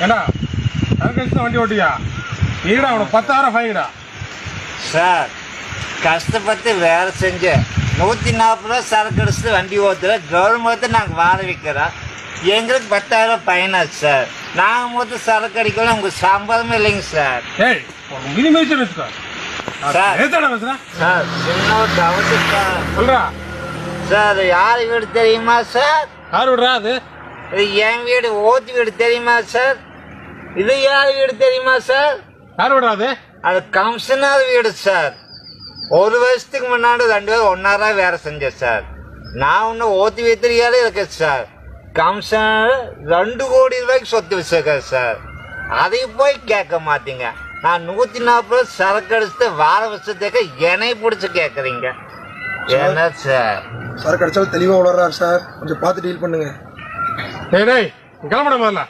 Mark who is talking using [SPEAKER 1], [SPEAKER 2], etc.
[SPEAKER 1] ஏண்டா சரக்கு வண்டி ஓட்டியா நீடா அவனுக்கு 10,000 ஃபைன்டா.
[SPEAKER 2] சார் கஷ்டப்பட்டு வேலை செஞ்சேன் 140 ரூபா சரக்கு அடிச்சுட்டு வண்டி ஓட்டுற கவர்மெண்ட்டை நாங்கள் வாழ வைக்கிறோம். எங்களுக்கு 10,000 ஃபைனாச்சு சார். நாங்கள் மொத்தம் சரக்கு அடிக்கலாம் உங்களுக்கு சம்பளமே இல்லைங்க சார்.
[SPEAKER 1] ஏய் மினிமேஷன் வச்சுக்கோ
[SPEAKER 2] சார்
[SPEAKER 1] ஏத்தாடா பேசுறா
[SPEAKER 2] சார் சின்ன ஒரு டவுட்டு சார்.
[SPEAKER 1] சொல்றா.
[SPEAKER 2] சார் யார் வீடு தெரியுமா சார்?
[SPEAKER 1] யார் விடுறா அது?
[SPEAKER 2] இது என் வீடு ஓட்டு வீடு தெரியுமா சார்? இது யார் வீடு தெரியுமா சார்?
[SPEAKER 1] யார் விடுறா அது?
[SPEAKER 2] அது கமிஷனர் வீடு சார். 1 வருஷத்துக்கு முன்னாடி 2 பேரும் ஒன்னாரா வேலை செஞ்சேன் சார். நான் ஒன்றும் ஓட்டு வீட்டிலேயே இருக்கேன் சார். கமிஷனர் 2 கோடி ரூபாய்க்கு சொத்து வச்சிருக்கேன் சார். அதையும் போய் கேட்க மாட்டீங்க. நான் 140 ரூபா சரக்கு அடிச்சுட்டு வார வருஷத்துக்கு என்னை பிடிச்சி கேட்குறீங்க என்ன சார்?
[SPEAKER 3] சரக்கு அடிச்சாலும் தெளிவாக உளறாரு சார். கொஞ்சம் பார்த்து டீல் பண்ணுங்க.
[SPEAKER 1] டேய் கிளம்பட முதல்ல.